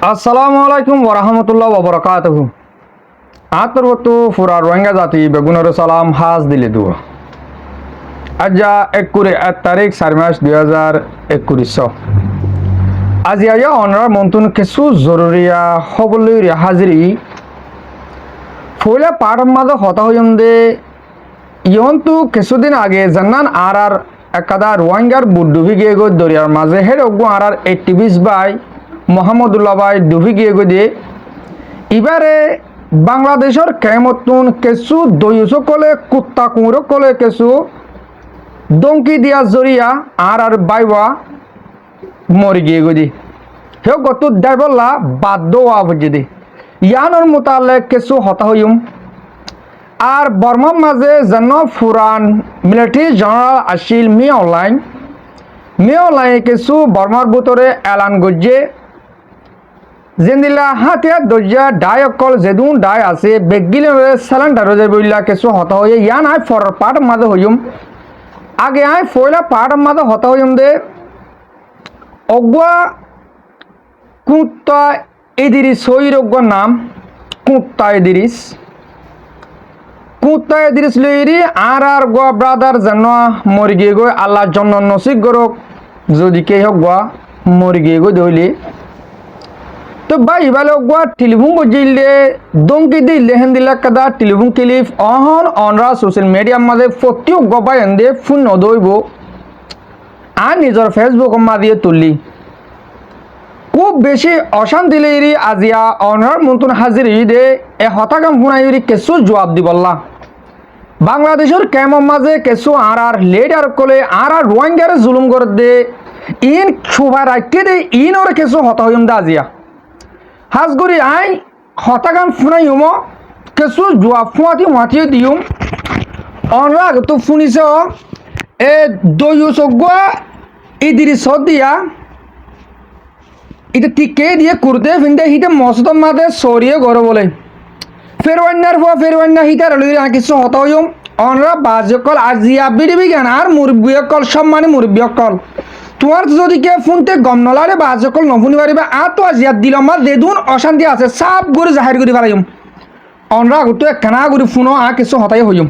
আসসালামু আলাইকুম ওরহামতুল্লাহ ওবরাকাতুহু। আতরবতু ফুরা রোহিঙ্গা জাতি বেগুনের সালাম হাজ দিলে দুয়া আজা 1 4 মাস 2021 আজি আয়া অনার মন্তুন কিছু জরুরিয়া হবলই হাজিরি ফইলা পাড়ম মাঝে হতা হইম দে ইয়ন্তু কিছুদিন আগে জান্নান আর একাদা রোহিঙ্গার বুড্ডুভি গিয়ে গো দরিয়ার মাঝে হেড অগ্গু আর 80 বাই মোহাম্মদুল্লাহ ভাই ডুবি গিয়ে গো দিয়ে এবারে বাংলাদেশের কেমতুন কিছু দয়ুস কলে কুত্তা কুঁড়ো কলে কিছু দঙ্কি দিয়া জরিয়া আর বাইবা মরি গিয়ে গো দি হে গত ডাইবল্লা বাধ্য হওয়া বুঝে দি ইয়ানোর মোতালে কিছু হতা হইম আর বর্মার মাঝে যেন ফুরান মিলিটারি জেনারেল আসিল মি অনলাইন কিছু বর্মার ভিতরে এলান গজ্জে যেদিলা হাতিয়া দরজা ডাই অকল যেদুন ডাই আছে বেগিলে সিলিন্ডার যে বইলা কিছু হতা হয়ে ইয়ান আই ফর পাট মাঝে হইম আগে আই ফয়লা পাট মাঝে হতা হইম দে অগুয়া কুত্তা ইদিরিস হইর অগুয়ার নাম কুত্তা ইদিরিস লইরি আর গোয়া ব্রাদার যেন মরি গিয়ে গই আল্লাহ জন্য নসিব গরক যদি কে হোক গোয়া মরি গিয়ে গই ধইলি তো ভাই ভালো গোয়া টেলিফোন বজিলে দমকি দিলে হেন্দিলা কাদা টেলিফোন ক্লিপ অহন অনরা সোশ্যাল মিডিয়ার মাঝে প্রত্যেক গবাই এন্দে ফোন নদইব আর নিজের ফেসবুক মাঝে তুললি খুব বেশি অশান্তি লেরি আজিয়া অনরার মতন হাজির দে এ হতাকাম শুনাইরি কিছু জবাব দিবল্লা বাংলাদেশের কেমন মাঝে কিছু আর লেডার কলে আর রোহিঙ্গার জুলুম করে দে ইন শোভা রাখতে দে ইন ওর কিছু হতা হইম দা আজিয়া হাজগুড়ি আই হতাকাম শুনাইম কিছু জোয়া ফুয়াতি দিম অনরাগ তো শুনিছ এ দইগা ইদিরিস দিয়া এটা টিকে দিয়ে কুর্তে ফিনতে হিতে মসত মাঝে সরিয়ে গড় বলে ফেরওয়ান্নার হিতার কিছু হতা হইম অনরা বাজকল আজিয়া বিড়িবি জ্ঞান আর মুরব্বী অকল সব মানে মুরব্বী অকল তোমার যদি কে ফোনতে গম নলারে বাজকল নফুনি পারিবা আর তো আজিয়া দিলাম মা দেদুন অশান্তি আছে সব করে জাহির করে ফেলাইম অনরা গোটো একখানা করে ফোনো আর কিছু হতাই হইম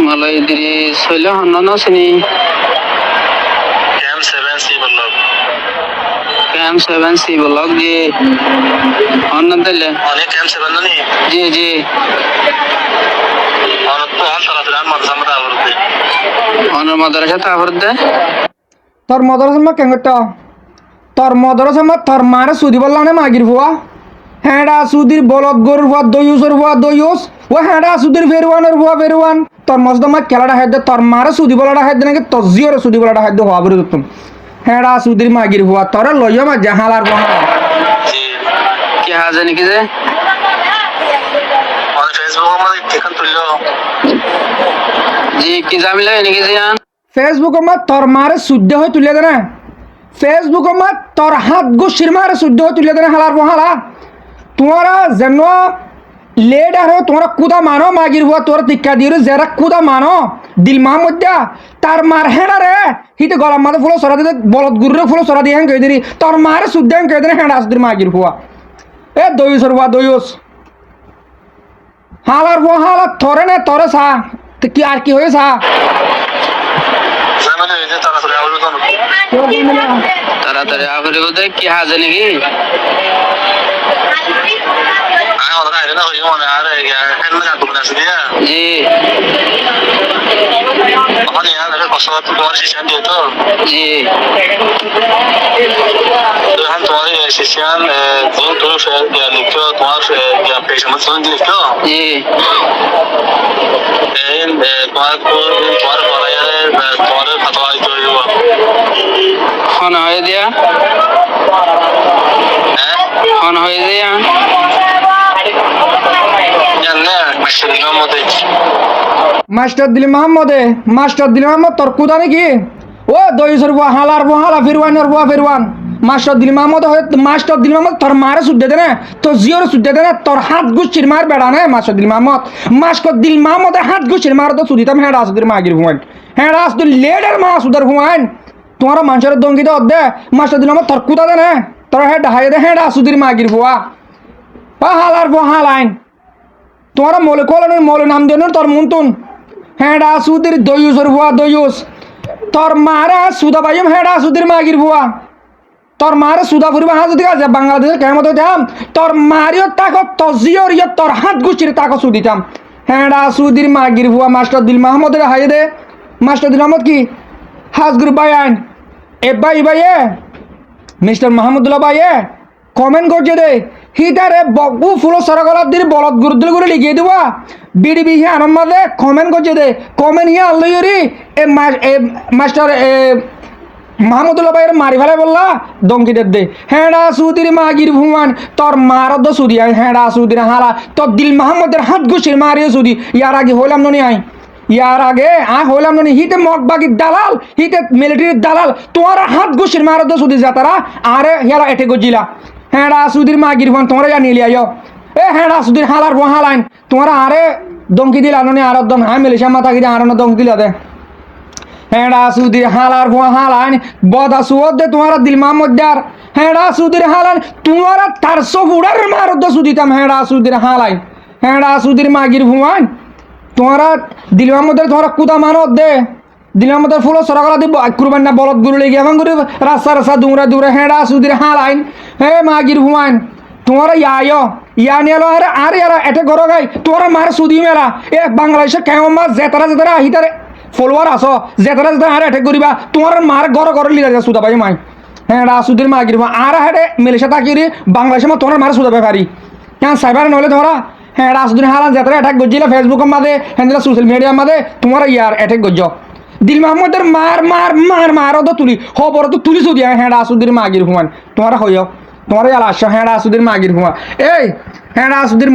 মালয় ইদ্রিস হইলে হন্নন চিনি ক্যাম্প 7C ব্লক জি অন্য দিলে জি অন্য মাদ্রাসা তারপর দে তোর মদরসা কেঙ্গট তোর মদরসা তোর মারে সুদি বললা না মাগির ভুয়া হেঁড়া সুদির বলদ গরুর ভুয়া দইউস ও হেঁড়া সুদির ফেরওয়ান তোর মজদমা খেলাটা হাইদে তোর মারে সুদি বলাটা হাইদে নাকি তোর জিওর সুদি বলাটা হাইদে হওয়া বলে তুমি হেঁড়া সুদির মাগির ভুয়া তোরা লইয়া মা জাহালার ভুয়া কি হাজে নাকি যে জি কি জামিলা নাকি যে ফেসবুক মা তোর মারে শুদ্ধ হয়ে তুলে দে না ফেসবুক মা তোর হাত গোষ্ঠীর মারে শুদ্ধ হয়ে তুলে দে না হালার বহালা তোমারা যেন লেট আর তোমরা কুদা মানো মাগির হুয়া তোর টিকা দিয়ে যারা কুদা মানো দিল মাহমুদ্দা তার মার হেঁড়া রে হিতে গলার মাঝে ফুলো সরা দিতে বলদ গুরুরে ফুলো সরা দিয়ে হ্যাঁ কে দিলি তোর মারে শুদ্ধ হ্যাঁ কে দিলে হেঁড়া আসদের মাগির হুয়া এ দইস হালার হুয়া হালা থরে না তরে সা তো কি আর কি হয়ে সা তাড়াতাড়ি আগে বলতে কি হাজে নাকি জি জি খন হয়ে দিয়া মাস্টার দিলি মোহাম্মদ তোর কুদা নাকি ও দইসর বুয়া হালার বুয়া হালা ফিরওয়ানের বুয়া ফিরওয়ান মাস্টার দিল মাহমদ হয় মাস্টার দিল মাহমদ তোর মারে সুদ্ধে দে না তোর জিওর সুদ্ধে দে না তোর হাত গুছির মার বেড়া না মাস্টার দিল মাহমদের হাত গুছির মার তো সুদিতাম হ্যাঁ রাসুদের মাগির হুয়ান হ্যাঁ রাসুদের লেডার মা সুদার হুয়ান তোমার মানুষের দঙ্গিতে অর্ধে মাস্টার দিল মাহমদ তোর কুতা দে না তোর হ্যাঁ ডাহাই দে হ্যাঁ রাসুদের মাগির হুয়া হালার হালাইন তোমার মলে কলনের মলে নাম দেন তোর মুন্তুন হ্যাঁ রাসুদের দয়ুসর হুয়া দয়ুস তোর মারা সুদা পাইম হ্যাঁ রাসুদের মাগির হুয়া তোর মারে সুদা ফুরিবা হাত যদি আছে বাংলাদেশের কেমন হইতাম তোর মারিও তাক তজিওর ইয়ে তোর হাত গুছির তাক সুদিতাম হ্যাঁ রাসুদির মাগির হুয়া মাস্টার দিল মাহমদের হাই দে মাস্টার দিল মাহমদ কি হাজগুর ভাই আইন এ ভাই ভাইয়ে মিস্টার মাহমুদুল্লাহ ভাইয়ে কমেন্ট করছে দে হিতারে বকু ফুলো সরগলার দিন বলদ গুরুদুল করে লিখিয়ে দেবা বিডিবি হি আনন্দ কমেন্ট করছে দে কমেন্ট হি আল্লাহরি এ মাস্টার মাহমুদুল্লাহ ভাইয়ের মারি ফেলে বললা দঙ্কিদের দে হ্যাঁ সুদির মাগির ভুমান তোর মারদ সুদি আই হ্যাঁ সুদির হালা তোর দিল মাহমদের হাত ঘুষির মারিও সুদি ইয়ার আগে হইলাম ননি আই ইয়ার আগে হইলাম ননি হিতে মগবাগির দালাল হিতে মিলিটারির দালাল তোমার হাত ঘুষির মারদ সুদি যা তারা আরে হেরা এটে গজিলা হ্যাঁ সুদির মাগির ভুয়ান তোমরা জানিয়ে লিয়াইও এ হ্যাঁ সুদির হালার ভুয়া হালাইন তোমরা আরে দঙ্কি দিলা ননি আর দম হ্যাঁ মিলিশা মাথা গিয়ে আর দঙ্কি দিলা দে হ্যাঁ সুদির হালার ভুয়া হালাইন বদা সুদ দে তোমার দিল মাহমুদার হ্যাঁ সুদির হালাইন তোমার তার সফুড়ার মারদ সুদিতাম হ্যাঁ সুদির হালাইন হ্যাঁ সুদির মাগির ভুয়ান তোমারা দিল মাহমুদের তোমার কুদা মানত দে দিল মাহমুদের ফুল সরগলা দিব কুরবান না বলদ গুরু লেগে এমন করে রাস্তা দূরে দূরে হ্যাঁ সুদির হালাইন হ্যাঁ মাগির ভুয়ান তোমারা ইয়া নিয়ালো আরে আরে ইয়ারা এটে গরো গাই তোমার মার সুদি মেলা এ বাংলাদেশে কেমন মাছ জেতারা আহিতারে ফলোয়ার আসো জেতারা আরে এটে করিবা তোমার মার ঘর লিখা সুদা পাই মাই হ্যাঁ সুদির মাগির ভুয়া আর হেঁটে মেলেশা তাকি বাংলাদেশে মা তোমার মার সুদা পারি হ্যাঁ সাইবার নহলে তোমরা হ্যাঁ সুদির হালান জেতারা অ্যাটাক গজিলা ফেসবুকের মাঝে হ্যাঁ সোশ্যাল মিডিয়ার মাঝে তোমার ইয়ার অ্যাটাক গজ দিল মাহমুদের মার তো তুলি খবর তো তুলিছো দিয়া হ্যাঁ সুদির মাগির ভুয়ান তোমারা হইও তোমার ইয়াল আসো হ্যাঁ সুদির মাগির ভুয়া এই হ্যাঁ সুদির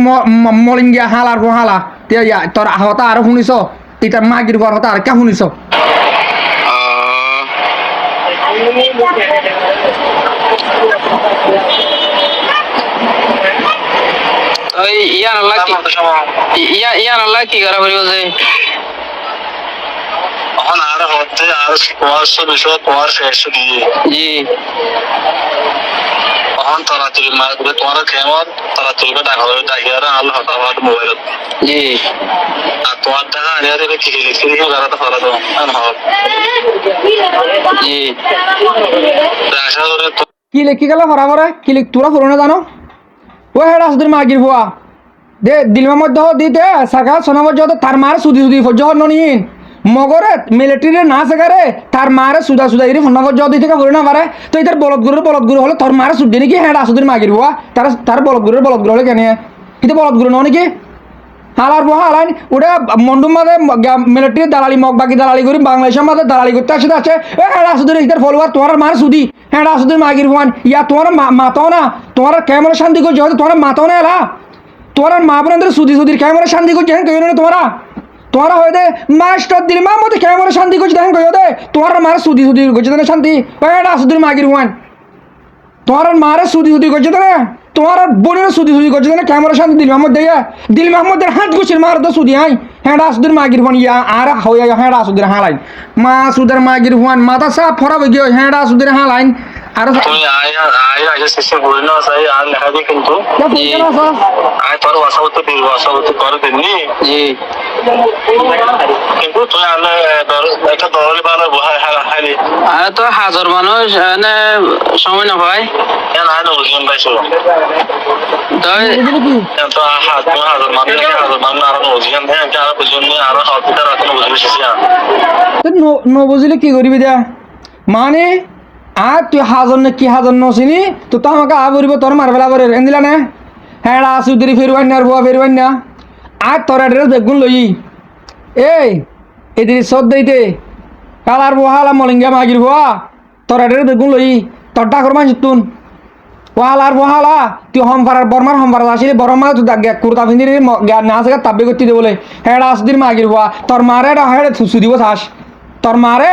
মলিঙ্গিয়া হালার ভুয়া হালা তোর হতা আরো শুনিছ তিতার মাগির ভুয়ার হতা আর কে শুনিছ ইয়ার আল্লাহ কি করা করিব যে এখন আর হতে আর পয়সা বিষয় তোমার শেষ দিয়ে জি এখন তারা তুলি মার করে তোমার কেমন তারা তুলবে টাকা হবে টাকা আল্লাহ হঠাৎ মোবাইল জি আর তোমার টাকা আনিয়ে দেবে ঠিক লিখে দিয়ে গাড়াটা ফেলা দেবো জি আশা করে কি লিখি গেল হরা কি লিখ তোরা ফুরনে জানো ও হ্যাঁ সুদির মাগির ভুয়া দে দিলমার মধ্যে দিতে সাকা সোনামর যত তার মার সুদি ফজ্জহর ননিন মগরে মিলিটারি না সেগারে তার মারে সুদা ইরি ফোনাগর যদি থেকে বলে না পারে তো এটার বলদ গুরু হলে তোর মারে সুদ নাকি হ্যাঁ সুদির মাগির ভুয়া তার বলদ গুরু হলে কেন কিন্তু বলদ গুরু ন নাকি হালার ভুয়া হালাইন ওটা মন্ডুর মাঝে মিলিটারি দালালি মগবাকি দালালি করি বাংলাদেশের মাঝে দালালি করতে আসে আছে হ্যাঁ সুদির ইটার ফলোয়ার তোমার মার সুদি হ্যাঁ সুদির মাগির ভুয়ান ইয়া তোমার মাতাও না তোমার কেমন শান্তি করছে হয়তো তোমার মাতাও না এলা তোমার মা বোনদের সুদির কেমন শান্তি করছে হ্যাঁ কেউ তোমরা হয়ে দে মাস্টার দিল মা মতো কেমন শান্তি করছে দেখেন কই দে তোমার মারে সুদি করছে না শান্তি সুদির মাগির হুয়ান তোমার মারে সুদি করছে না তোমার বোনের সুদি করছে না কেমন শান্তি দিল মাহমদ দেয়া দিল মাহমদের হাত গুছির মার তো সুদি আই হ্যাঁ সুদির মাগির হুয়ান ইয়া আর হইয়া হ্যাঁ সুদির হালাইন মা সুদের মাগির হুয়ান মাথা সাপ ফরাবে গিয়ে হ্যাঁ সুদির হালাইন আর তুমি আয় শেষে বলে না চাই আর লেখা দিয়ে কিন্তু আয় তোর বাসাবতে করে দিননি জি কিন্তু তুই আনলে একটা দরলি বানাবো হাইলি আর তো হাজার মানুষ এনে সময় না পায় কেন আয় না বুঝলাম পাইছো তাই তো হাজার মানুষ আরো বুঝলাম হ্যাঁ আরো বুঝলাম আরো হসপিটাল আছে বুঝলি ন বুঝলে কি করবি দে মানে আর তুই হাজার না কি হাজার নছিনি তো আমাকে আবরিব তোর মারবেলা করে এনদিলা না হ্যাঁ সুদিরি ফেরবাই না আর ভুয়া ফেরবাই না আর তোর অ্যাড্রেস বেগুন লই এই এদিকে সদ দিতে কালার বহালা মলিঙ্গা মাগির ভুয়া তোর অ্যাড্রেস বেগুন লই তোর ডাকর মাঝ তুন ওয়ালার বহালা তুই বর্মার হমফার আসলে বরমা তুই কুর্তা পিন্ধি না আছে তাব্বে করতে দে বলে হ্যাঁ সুদির মাগির ভুয়া তোর মারে হ্যাঁ সুদিব থাস তোর মারে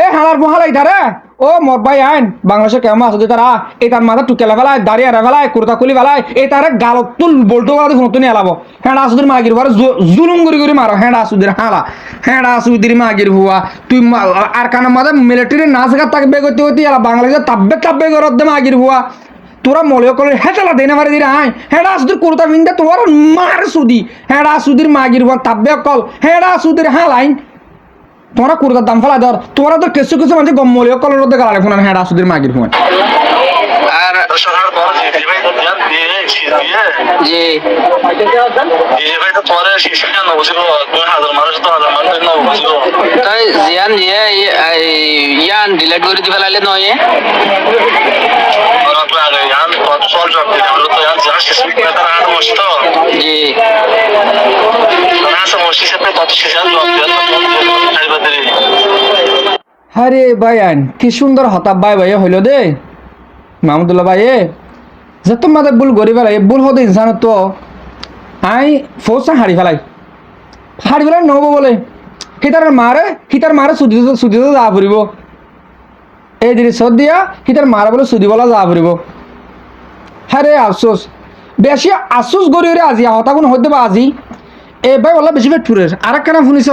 এ হালার মহালাই তারে ও মোর ভাই আইন বাংলাদেশে কেমন আছে তারা এই তার মাথা টুকেলা ফেলায় দাঁড়িয়ে ফেলায় কুর্তা খুলি ফেলায় এই তারে গালত তুল বলতো গালাতে ফোন নিয়ে এলাবো হ্যাঁ আসুদের মাগির হুয়ার জুলুম করে মারো হ্যাঁ আসুদের হালা হ্যাঁ আসুদের মাগির হুয়া তুই আর কানের মাঝে মিলিটারি নাচ গা থাকবে করতে হতে এলা বাংলাদেশে তাব্বে করত দে মাগির হুয়া তোরা মলয় কলে হেঁচালা দেনে মারি দিলে আয় হ্যাঁ আসুদের কুর্তা বিন্দা তোমার মার সুদি হ্যাঁ আসুদের মাগির হুয়া তাব্বে কল হ্যাঁ আসুদের হালাইন তোমরা কুর্তার দাম ফেলা ধর তোরা তো কিছু মানুষ গম্মলীয় কলের মধ্যে গালা ফোন হ্যাঁ আসুদের মাগির ফোন আর শহর বড় দিদি ভাই তো ধ্যান দিয়ে জি দিদি ভাই তো তোমার শিশু কেন বুঝলো 2000 মানুষ তো 1000 মানুষ না বুঝলো তাই জিয়ান ইয়ান ডিলেট করে দিবে লাইলে নয় ওরা তো আগে জান কত সল জব দিতে হলো তো জান যা শিশু কি তার হাত বসত জি না সমস্যা সে কত শিশু জব দিতে আরে ভাই আইন কি সুন্দর হতা ভাই হইল দে মাহমুদুল্লাহ ভাই যে তোমাদের ভুল গড়ি ফেলাই ভুল হতে ইনসান তো আই ফোসা হারি ফেলাই নহব বলে হিতার মারে সুদি যা ফুরিব এই দিদি সদ দিয়া হিতার মারে বলে সুদি বলা যা ফুরিব হ্যাঁ রে আফসোস বেশি আফসোস গড়ি রে আজি হতা কোন হইতে বা আজি এ ভাই বলা বেশি পেট ফুরের আর এক কেন শুনিস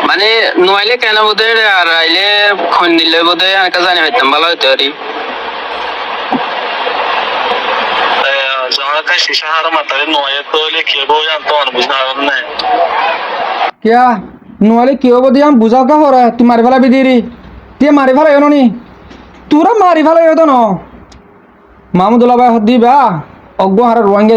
মানে নইলে কেন বোধে আর আইলে খন দিলে বোধে একটা জানি হইতাম ভালো হইতে পারি যারা কাছে শিশু হার মাতারে নয় তো লিখে বই আনতো বুঝনা না क्या नुआले क्यों बोदी हम बुझाओ का हो रहा है तुम्हारे वाला भी दीरी ते मारे वाला यो नी तूरा मारी वाला यो तो नो मामूदुल्लाह भाई हद्दी बा अग्गो हारा रोएंगे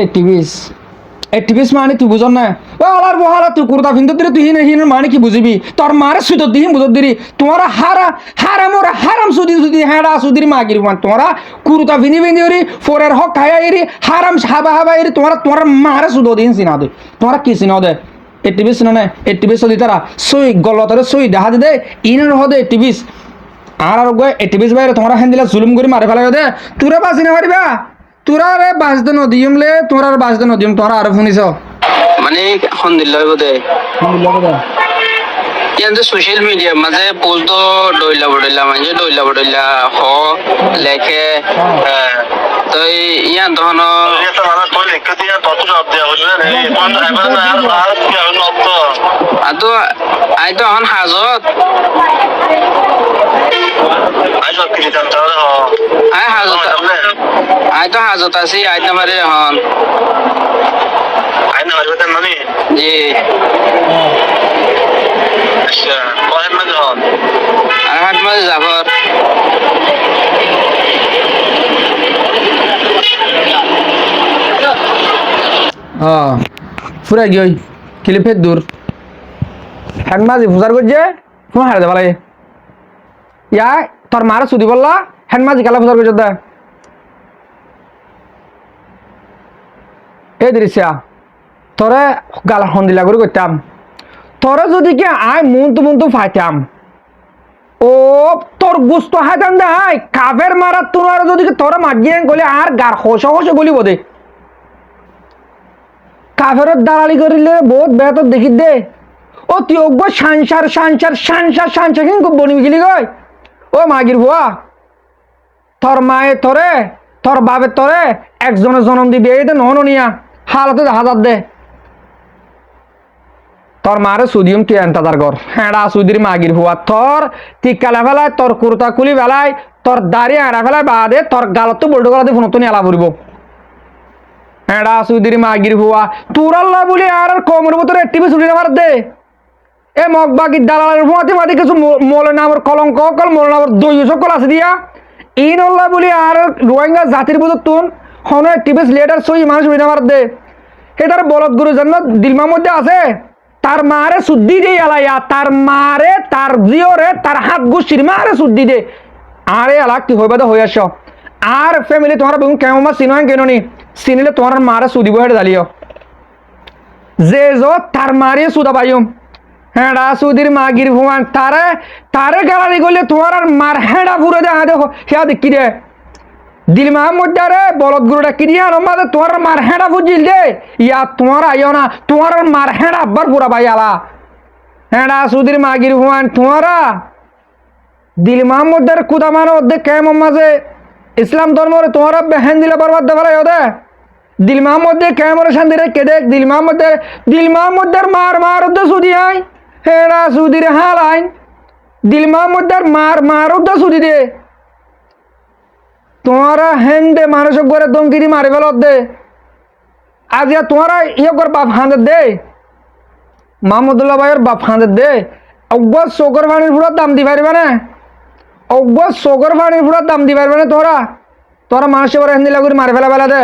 एक्टिविस्ट माने तू बुझन ना ओ आलार बहारा तू कुर्ता फिंदो तेरे तू ही माने की बुझिबी तोर मारे सुतो दी बुझो दिरी तुम्हारा हाराम सुदी हेडा सुदी मागिर वन तुम्हारा कुर्ता फिंदी री फोरेर हक खाया इरी हाराम हाबा इरी तुम्हारा मारे सुदो दिन सिना दे तुम्हारा की सिना दे एक्टिविस्ट ना एक्टिविस्ट दी तारा सोई गलतरे सोई দেখা দে ইনের হদে एक्टिविस्ट আর গয় एक्टिविस्ट বাইরে তোমারা হ্যান্ডিলা জুলুম করে মারে ফেলা দে তুরা বাসি না পারিবা তোরা রে বাসতে নদিমলে তোরা আর বাসতে নদিম তোরা আর শুনিছ মানে খন দিলে বোধে ইয়াতে সোশ্যাল মিডিয়া মাঝে পোস্ট ডইলা মানে ডইলা হ লেখে তো ইয়ান তখন এটা মানে তো লিখে দিয়া কত জব দেয়া হইছে রে কোন এবারে আর কি আর নত আতো আই তো এখন হাজত আইজ কি দিতাম তাহলে আই তো হাজত আছি আই তো মারে এখন আইনা হইবে মানে জি আচ্ছা কোহেন না যখন আর হাট মাঝে জাফর ফুরা গিয়ে ক্লিপের দূর হ্যান্ড মাঝি ফুজার করছে ফোন হারে দেবা লাগে ইয়া তোর মারা সুদি বললা হ্যান্ড মাঝি খেলা ফুজার করছে দে এই দৃশ্যা তোরে গালা হন্দিলা করে করতাম তোরে যদি কি আয় মুন্তু ফাইতাম ও তোর গুস্ত হাইতাম দে আয় কাফের মারা তোমার যদি তোরা মাগিয়ে গলি আর গার হোস গলি বোধে কাফের দালালি করিলে বহুত বেহতর দেখি দে ও তুই অজ্ঞ সানসার কিন্তু বনি গেলি গই ও মাগির ভুয়া তোর মায়ে তোরে তোর বাপে তোরে একজনের জন্ম দিবি এই দে নহনিয়া হালতে হাজার দে তোর মারে সুদিম তুই আনতা তার ঘর হেঁড়া সুদির মাগির ভুয়া তোর টিকালা ফেলায় তোর কুর্তা খুলি ফেলায় তোর দাড়ি হেঁড়া ফেলায় বাদে তোর গালত বল্টু গলাতে ফোন তো নিয়ে আলা পড়ব হেঁড়া সুদির মাগির ভুয়া তুরাল্লা বলি আর কমের ভিতরে টিভি ছুটি নেবার দে এ মগ বাকি দালালের ভুয়াতে মাটি কিছু মলে নামর কলঙ্ক কল মলে নামর দই সকল আছে দিয়া ইনল্লা বলি আর রোহিঙ্গা জাতির ভিতর তুন হন টিভি লেটার সই মানুষ ছুটি নেবার দে এটার বলদ গুরু জন্য দিলমার মধ্যে আছে তার মারে শুদ্ধি দে আলাইয়া তার মারে তার জিওরে তার হাত গুছির মারে শুদ্ধি দে আরে আলাক কি হইবা হয়ে আস আর ফ্যামিলি তোমার বেগুন কেমন চিনোয় কেন নি চিনিলে তোমার মারে সুদিব হেঁটে দালিও যে তার মারিয়ে সুদা পাইম হেঁড়া সুদির মাগির ভুয়ান তারে গালালি করলে তোমার আর মার হেঁড়া পুরো দে দেখো হেয়া দেখি দে দিল মাহমুদ দারে বলদ গুরুটা কি দিয়া মাঝে তোমার মার হেঁড়া বুঝিল দে ইয়া তোমার আইও না তোমার মার হেঁড়া আব্বার পুরা ভাই আলা হেঁড়া সুদির মাগির হুয়ান তোমারা দিল মাহমুদ দার কুদা মানো দে কেমন মাঝে ইসলাম ধর্মরে তোমারা বেহেন দিলে বরবাদ দে ফেলাই ওদে দিল মাহমুদ দে কেমন শান্তি রে কে দেখ দিল মাহমুদ দার মার উদ্দ সুদি আই হেঁড়া সুদির হাল আইন দিল মাহমুদ দার মার উদ্দ সুদি দে তোমারা হেন দে মানুষক করে দমকি দি মারি ফেলত দে আজ তোমারা ইয়ে কর বাপ হাঁদের দে মাহমুদুল্লাহ ভাইয়ের বাপ হাঁদের দে অব্বর চোখের পানির ফুড়ার দাম দি পারবে না অব্বর চোখের পানির ফুড়ার দাম দি পারবে না তোরা মানুষের পরে হেন্দিলা করে মারি ফেলা দে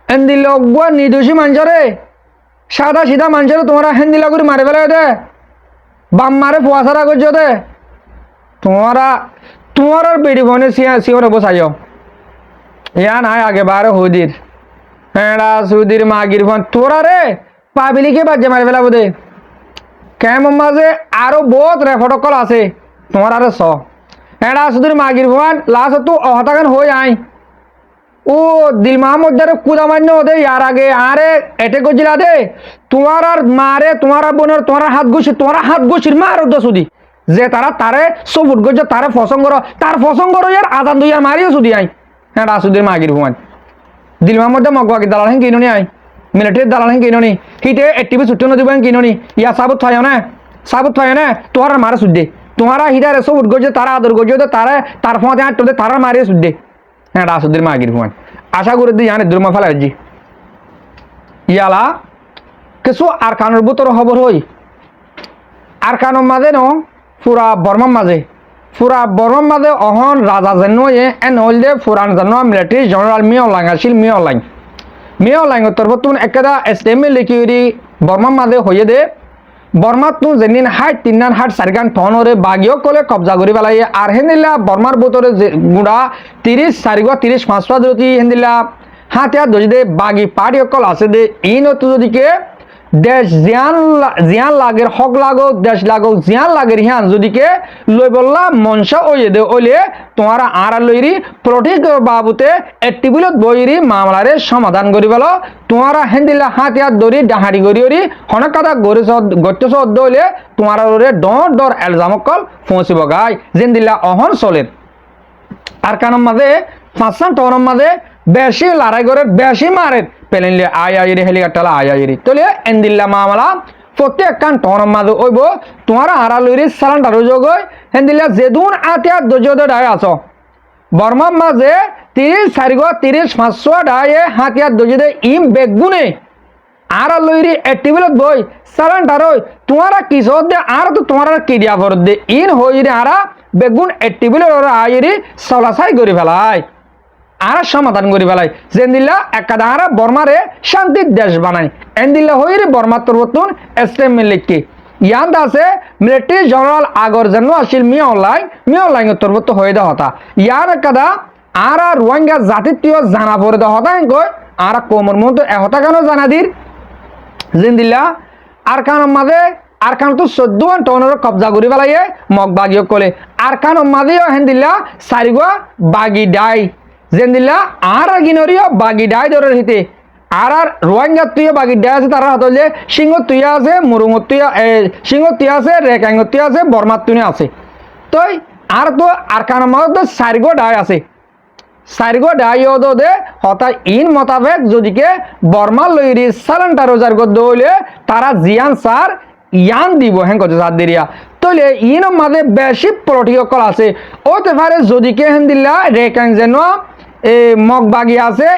হেন্দিল অব্বর নির্দোষী মানুষরে সাদা সিধা মানুষরে তোমরা হেন্দিলা করে মারি ফেলা দে বাম মারে ফুয়াশারা করছো দে তোমার বেড়ি বনে সিওরে বসাইও ইয়া নাই আগে বারে হুদির হেঁড়া সুদির মাগির ফোন তোরা রে পাবিলিকে বাজে মারি ফেলাবো দে কেমন মাঝে আরো বহুত রেফটকল আছে তোমার আরে হেঁড়া সুদির মাগির ফোন লাস্ট তো অহতাগান হয়ে আই ও দিল মাহমুদ দারে কুদামান্য দে ইয়ার আগে আরে এটে গজিলা দে তোমার আর মারে তোমার বোনের তোমার হাত ঘুষির মার সুদি যে তারে সবুট গজ তারে তার ফসং করো ইয়ার আজান দুই মারিও সুদি আই হ্যাঁ রাসুদের মাগির হুমান দিল মাহমুদ মগবাগি দালাল হেন কিনুনি আই মিলিটারির দালাল হেন কিনুনি হিটে এটিভি ছুটি নদিবেন কিনুনি ইয়া সাবুত থায় না তোমার মারে সুদে তোমারা হিটারে সবুট গজ তারা আদর গজ তার ফোঁতে হাঁটতে তারা মারিয়ে সুদে হ্যাঁ রাসুদের মাগির হুমান আশা করে দিই জানে দুর্মা ফেলাজি ইয়ালা কিছু আর কানুর বুতর খবর হই আর কানুর মাঝে ন পুরা বর্মার মাঝে অহন রাজা যেন এন হইল দে ফুরান যেন মিলিটারি জেনারেল মিয়াওলাং আছিল মিয়াওলাং তরফতুন একেদা এসএমএ লিখিউরি বর্মার মাঝে হইয়ে দে বর্মাত তু যেদিন হাইট 3 হাট 4 টনরে বাগিও কলে কবজা করি পেলাই আর হেন্দিলা বর্মার বুতরে গুড়া 30 যদি হেন্দিলা হাতিয়া দজি দে বাগি পাড়ি অকল আছে দে ইনতো যদিকে দেশ জিয়ান লাগের হক লাগো দেশ লাগো জিয়ান লাগের হিয়ান যদিকে লই বললা মনসা ওয়ে দে ওলে তোমারা আর লইরি প্রঠিক বাবুতে এটিবিলত বইরি মামলারে সমাধান করি বলো তোমারা হেন্দিলা হাতিয়ার দড়ি ডাহাড়ি গড়ি হনক কাদা গড়তেছ দলে তোমার ডর এলজামকল পৌঁছিব গাই যেন দিলা অহন চলের আর কারণ মাঝে 5 টনের মাঝে বেশি লড়াই করে বেশি মারে পেলেনলে আয়াইরে হেলিকপ্টার আয়াইরে তোলে এন্দিল্লা মামলা প্রত্যেক কান টনের মাঝে ওইব তোমার হারা লইরি সালান্ডার যোগ হেন্দিল্লা যেদুন আতিয়া দজদ ডায় আছো বর্মার মাঝে 30 ডায়ে হাতিয়ার দজদে ইম বেগুনে আর লইরি এটিবিলত বই সালান্ডার তোমারা কিসর দে আর তো তোমার কি দিয়া ফরত দে ইন হইরে আরা বেগুন এটিবিলত আইরি সলাসাই করে ফেলায় আর সমাধান করি পেলাই যেন দিল্লা একাদা আর বর্মারে শান্তির দেশ বানাই এন দিল্লা হইরে বর্মার তরফতুন এসএমএ লিখকে ইয়ান আছে মিলিটারি জেনারেল আগর যেন আসিল মিয়াওলাং তরফত হয়ে দেওয়া হতা ইয়ান একাদা আর রোহিঙ্গা জাতিত্বীয় জানা পড়ে দেওয়া হতা কই আর কোমর মতো এহতা কেন জানা দির যেন দিল্লা আর কানের মাঝে আর কান তো 14 টনের কবজা করি পেলাইয়ে মগ বাগিও কলে আর কানের মাঝেও হেন দিল্লা 4 বাগি ডাই যেন দিল্লা আর গিনরিও বাগি ডাই ধরে হিতে আর রোহিঙ্গা তুই বাগি ডাই আছে তারা হাত হলে সিংহ তুই আছে মুরুঙত তুই সিংহ তুই আছে রেকাঙ্গ তুই আছে বর্মার তুই আছে তো আর তো আর কানের মাঝে তো 4 ডাই আছে 4 ডাই দে হতা ইন মোতাবেক যদিকে বর্মা লইরি সালান্টা রোজার গদ্দ হইলে তারা জিয়ান সার ইয়ান দিব হেন কত সাত দিরিয়া তইলে ইন মাঝে বেশি প্রোটিকল আছে ওতে পারে যদিকে হেন দিল্লা রেকাং যেন মগবাগি আছে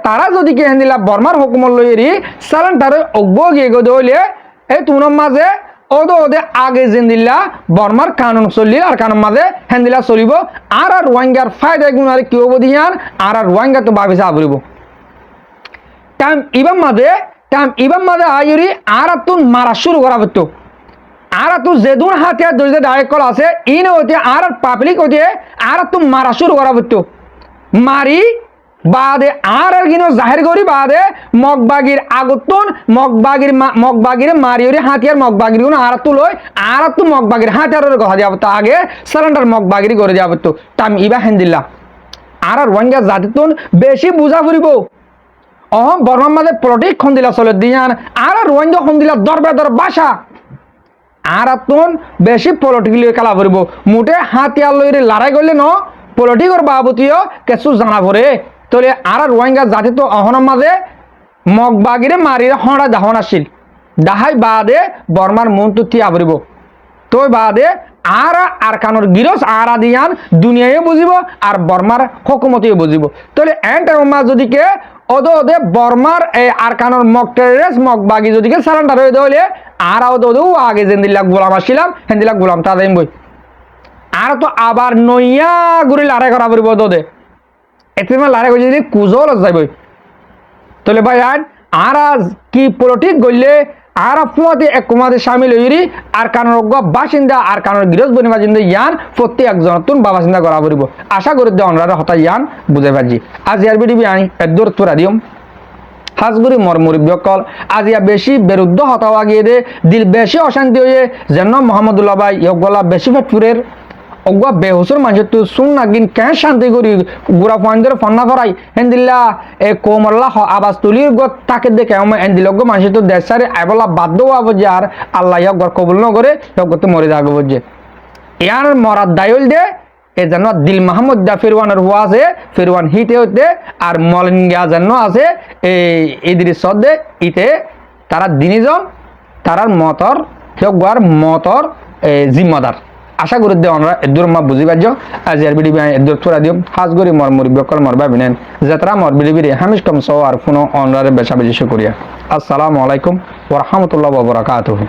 তারা যদিকে হেন দিল্লা বর্মার হুকুমত লইরি সালান্টার অগ্ব গিয়ে গদ হইলে এই তুনম মাঝে ওদে আগে যেন দিল্লা বর্মার কানুন চললি আর কানুন মাঝে হেন দিল্লা চলিব আর রোহিঙ্গার ফায়দা গুণারে কি হবো দিয়ান আর রোহিঙ্গা তো ভাবিছে আবরিব টাইম ইবাম মাঝে আইরি আর তুন মারা শুরু করা হতো আর তু যেদুন হাতিয়ার দরিদ্র ডাইরেক্ট কল আছে ইন হইতে আর পাবলিক হইতে আর তু মারা শুরু করা হতো মারি বাদে আর গিনো জাহির করি বাদে মগবাগির আগতুন মগবাগির মারিওরি হাতিয়ার মগবাগির গুণ আর তু লই আর তু মগবাগির হাতিয়ারের কথা দিয়া হতো আগে সালান্ডার মগবাগিরি করে দিয়া হতো টাইম ইবা হেন্দিল্লা আর রোহিঙ্গা জাতিতুন বেশি বুঝা ফুরিব বর্মার মাঝে পলিটিক খন্দিলা চলে দিয়ান আর রোহিঙ্গা খন্দিলা দরবার বাসা আর তুন বেশি পলিটিক লিয়ে খেলা ফুরিব মুঠে হাতিয়ার লইরে লড়াই করলে ন পলিটিকর বাবতীয় কিছু জানা পড়ে তাহলে আর রোহিঙ্গা জাতি তো অহনের মাঝে মগবাগিরে মারিরে হড়া দাহন আসছিল দাহাই বাদে বর্মার মন তো তিয়া ফুরিব তো বাদে আর কানোর গিরস আরা দিয়ান দুনিয়ায় বুঝিব আর বর্মার হকুমতিও বুঝিব তাহলে এন্ড যদি কে ওদে বর্মার এই আর কানোর মগ টেররিস্ট মগ বাগি যদি কে সারেন্ডার হয়ে দেওয়ালে আর ওদেও আগে যেন দিল্লা গোলাম আসছিলাম হেন দিল্লা গোলাম তা দেন বই আর তো আবার নইয়া ঘুরে লড়াই করা পড়ব ওদে এতে লড়াই করে যদি কুজল যাইবই তাহলে ভাই আর কি পলিটিক গড়লে আর পুয়াতে এক কুমাতে সামিল হইরি আর কানোর বাসিন্দা আর কানোর গৃহস্থ বনি বাসিন্দা ইয়ান প্রত্যেক জনতুন বাবা চিন্তা করা পড়ব আশা করি অনরা হতা ইয়ান বুঝে পারছি আজ ইয়ার বিডিবি আই এদর তোরা দিম হাজগুড়ি মরমুরিব্য কল আজ ইয়া বেশি বিরুদ্ধ হতাওয়া গিয়ে দে দিল বেশি অশান্তি হয়ে যেন মোহাম্মদুল্লাহ ভাই ইয়গলা বেশি ফেটপুরের অগুয়া বেহুসুর মানুষের তো শুন না গিন কেন শান্তি করি গুড়া ফান্ডের ফন্না ফরাই হেন্দিল্লা এ কোমল্লা আবাস তুলির গত তাকে দেখে হেন্দিল মানুষের তো দেশারে আইবলা বাধ্য হওয়া যে আর আল্লাহ ইয়গর কবুল ন করে ইয়গতে মরে যাবো বুঝছে ইয়ার মরার দায়ল দে এ যেন দিল মাহমুদ দা ফিরওয়ানের হুয়া আছে ফিরওয়ান হিতে হতে আর মলিঙ্গা যেন আছে এই ইদ্রিস সদ্দে ইতে তারা দিনিজম তারার মতর ইয়গার মতর জিম্মাদার আশা করি দে আমরা এদুর মা বুঝি পারছ আজ এর বিডি এদুর থোড়া দিও হাজগরি মরমুরি বকল মরবা বিনেন যাত্রা মর বিডি হামিশ কম সো আর ফুনো অনরারে বেশা বেশি শুকরিয়া আসসালামু আলাইকুম ওয়া রাহমাতুল্লাহি ওয়া বারাকাতুহু।